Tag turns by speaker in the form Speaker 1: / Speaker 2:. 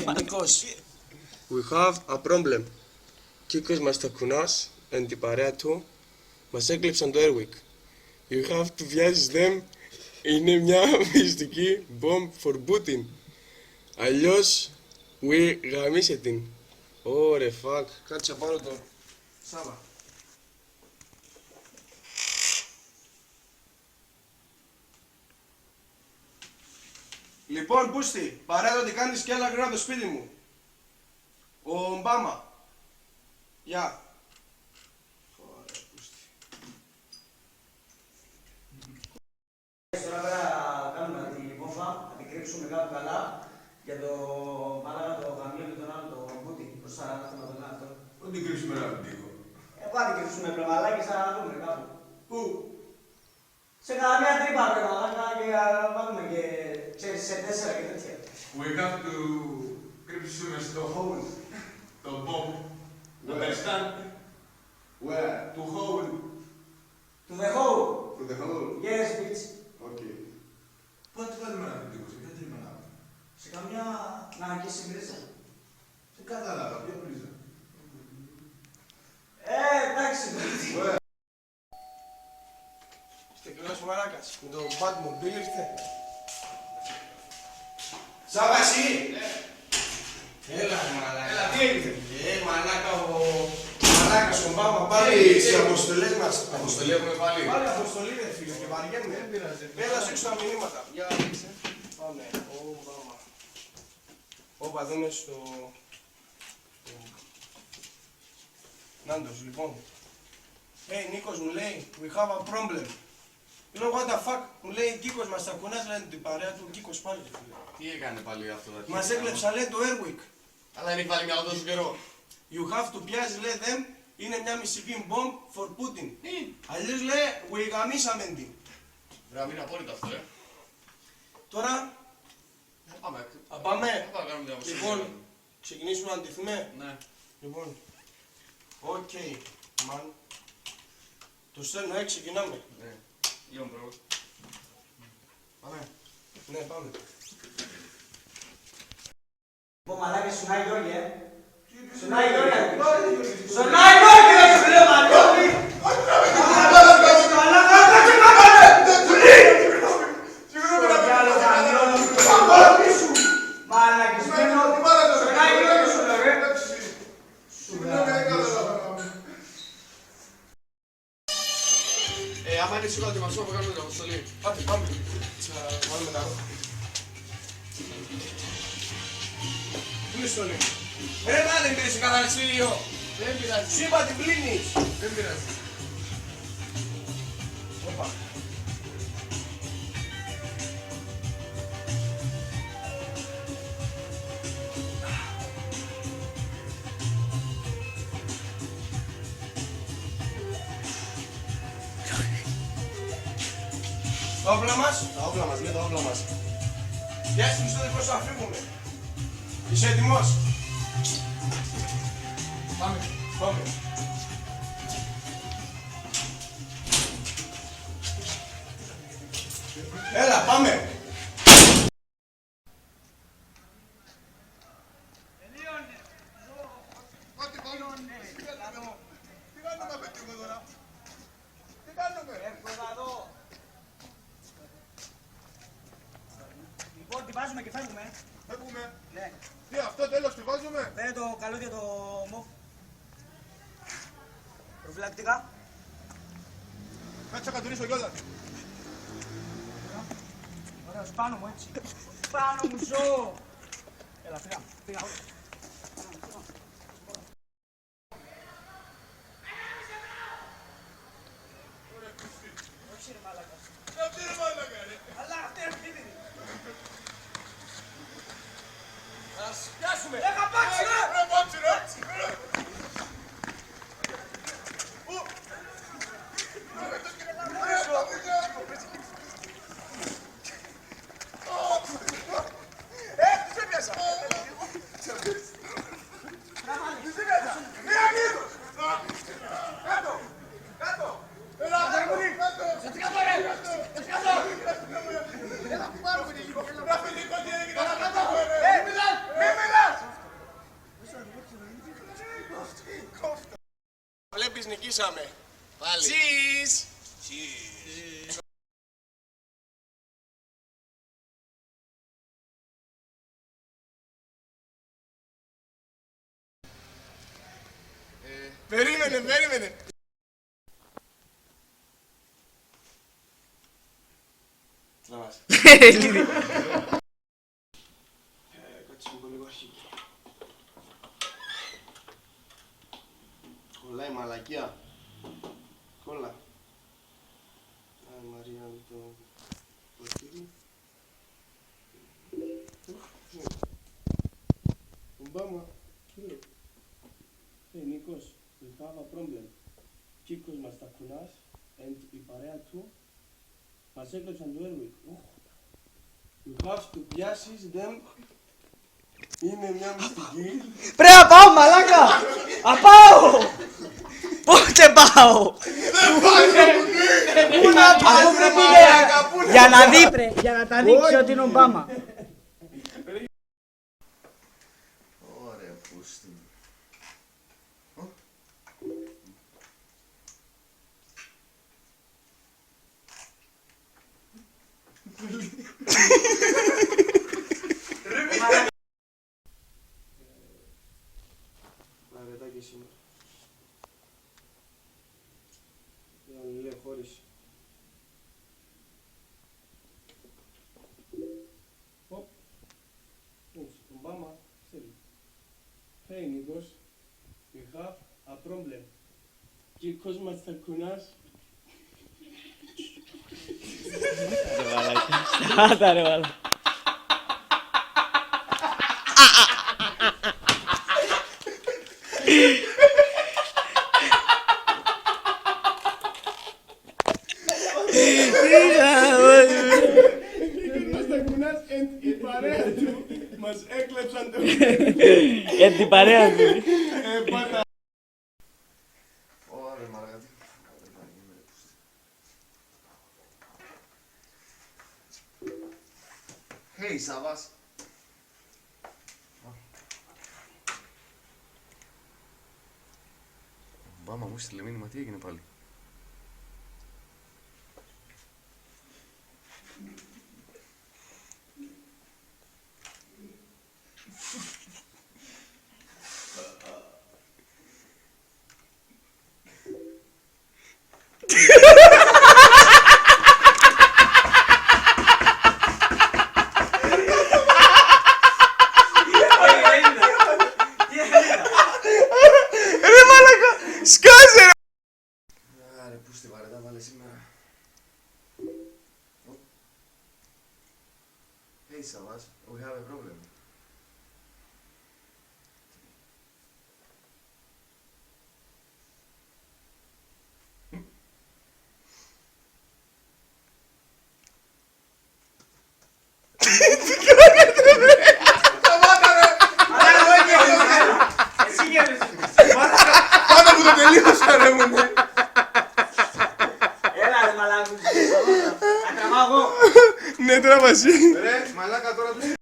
Speaker 1: Νίκος, we have a problem. Κίκος Μαστακουνάς and την παρέα του μας έκλεψαν το Airwick. You have to βιάζεις them. Είναι μια μυστική bomb for Putin. Αλλιώς, we γαμίσε την. Ωρε fuck. Κάτσε πάνω το Σάβα. Λοιπόν, Πούστη, παρέδω τι κάνεις και έλα γρήγορα το σπίτι μου. Ο Ομπάμα. Γεια. Ωραία, Πούστη.
Speaker 2: Τώρα πέρα κάνουμε την βόμβα, να την κρύψουμε κάπου καλά για το μάλακα το γαμίο και τον άλλο το μπούτι προς τα άτομα τον αυτό.
Speaker 3: Πού την κρύψουμε ένα πτύχο.
Speaker 2: Πού την κρύψουμε πρεμαλάκι σαν να δούμε κάπου.
Speaker 3: Πού.
Speaker 2: Σε καμία τρύπα πρεμαλάκα και να βάλουμε και ξέρεις σε 4 και τέτοια.
Speaker 3: We have to κρύψουμε στο hole. Το bomb. Understand? Where? To hole.
Speaker 2: To the hole.
Speaker 3: To the hole.
Speaker 2: Yes, bitch.
Speaker 3: Okay. Πού θα τη βάλουμε ένα πτύχο, σε ποια τρύπα να βάλουμε.
Speaker 2: Σε καμιά να αγγίσει μπρίζα.
Speaker 3: Σε κατάλαβα, ποια πρίζα.
Speaker 2: Εντάξει.
Speaker 1: Στεκλός μαλάκας, με το Batmobile ήρθε. Σάβα εσύ! Έλα μαλάκα.
Speaker 3: Έλα, τι έγινε.
Speaker 1: Μαλάκα ο μαλάκας ο Ομπάμα πάλι στις αποστολές μας.
Speaker 3: Αποστολή έχουμε πάλι.
Speaker 1: Πάλι αποστολή ρε φίλε και βαριέμαι, δεν πειράζει. Έλα σου έξω τα μηνύματα. Για ρίξε. Πάμε. Ομπάμα. Όπα δούμε στο... Νάντος, λοιπόν. Hey, Νίκος μου λέει, we have a problem. You know what the fuck, μου λέει Κίκος μας τα κουνάς, λένε την παρέα του, Κίκος πάλι.
Speaker 4: Τι έκανε πάλι αυτό το
Speaker 1: Μας έκλεψα λέει το Airwick.
Speaker 4: Αλλά δεν έχει βάλει μια τόσο καιρό.
Speaker 1: You have to πιάζει λέει them, είναι μια μυστική bomb for Putin.
Speaker 4: Τι.
Speaker 1: Αλλιώς λέει, we γαμίσαμε την.
Speaker 4: Βρε, είναι απόλυτα αυτό,
Speaker 1: Τώρα,
Speaker 4: Πάμε.
Speaker 1: πάμε.
Speaker 4: Θα κάνουμε μια αποστολή.
Speaker 1: Λοιπόν, ξεκινήσουμε να αντιθούμε.
Speaker 4: Ναι.
Speaker 1: Λοιπόν, οκ, man. Το στέλνω, ξεκινάμε.
Speaker 4: Ναι. Γιον, μπρο.
Speaker 1: Πάμε. Ναι, πάμε.
Speaker 2: Λοιπόν, μαλάκες, σουνάει Γιώργη, Σουνάει Γιώργη. Σουνάει Γιώργη, δεν σου λέω μαλιώτη.
Speaker 4: Άμα είναι σίγουρα ετοιμασμό που κάνουμε την αποστολή.
Speaker 1: Πάτε, πάμε. Βάλουμε τα ρούχα. Πού είναι στολή. Ρε να δεν πήρες κανένα σφύριο.
Speaker 4: Δεν πειράζει.
Speaker 1: Σου είπα την πλύνεις.
Speaker 4: Δεν πειράζει.
Speaker 1: Όπα. Τα όπλα μας, ναι τα όπλα μας. Πιάσεις μισό δικό σου να φύγουμε. Είσαι έτοιμος.
Speaker 4: Πάμε.
Speaker 1: Πάμε. Έλα, πάμε.
Speaker 2: Λοιπόν, τη βάζουμε και φεύγουμε.
Speaker 3: Φεύγουμε.
Speaker 2: Ναι.
Speaker 3: Τι, αυτό τέλος τη βάζουμε.
Speaker 2: Φέρε το καλούδια το μοφ. Προφυλακτικά.
Speaker 3: Κάτσε να κατουρίσω κιόλας.
Speaker 2: Ωραίος, πάνω μου έτσι. Πάνω μου ζω. Έλα, πήγα. Όχι ρε μάλακας.
Speaker 3: Αυτή είναι μάλακα ρε.
Speaker 2: Αλλά αυτή είναι επίτηδη.
Speaker 1: Να πιάσουμε.
Speaker 2: Έχα πάξει ρε.
Speaker 3: Ρε πάτσι ρε.
Speaker 1: Τους έπιασα.
Speaker 3: Κάτω. Έλα, κάτω. Έλα, πάρουμε λίγο. Ραφιλικό, τι έγινε. Μη μιλάς.
Speaker 1: ξυπνήσαμε.
Speaker 4: Πάλι.
Speaker 1: Cheese! Περίμενε. Τραβάς. Κάτσε μου λίγο αρχική. Κολλάει μαλακία. Κόλλα. Άι Μαρία με το ποτήρι. Ομπάμα. Κύριε. Hey Nikos, we have a problem. Chicos Mastakunas and η παρέα του μας έκλεψαν το Airwick. You have to πιάσεις them. Είναι μια μυστική.
Speaker 2: Πρέπει να πάω, μαλάκα! Απάω! Πότε πάω! Πού να πάω, πρέπει για να δει, για να τα ανοίξει ότι είναι ο Ομπάμα.
Speaker 3: Ωραία, πούστη μου.
Speaker 1: Αρετάκι σήμερα. Δεν λέει χωρίς. Οπ. Ομπάμα, στέλνει. Hey Nikos, we have a problem. Chicos Mastakunas.
Speaker 2: Σταμάτα ρε μαλάκα.
Speaker 1: Mastakunas and η παρέα του μας έκλεψαν το
Speaker 2: Για την παρέα του.
Speaker 1: πάντα.
Speaker 3: Ωραία, μαργατή. Hey, Σαββάς. Μπάμα μου στείλε μήνυμα, τι έγινε πάλι.
Speaker 1: Σκάσε ρε!
Speaker 3: Άρε, πού στη βαρετά βάλε σήμερα. Hey, Σαββάς, we have a problem.
Speaker 1: Πάντα που το τελείωσα ρε μου, ναι.
Speaker 2: Έλα ρε μαλάκους. Θα τραβάω εγώ.
Speaker 1: Ναι, τώρα μαζί.
Speaker 3: Ρε, μαλάκα τώρα τους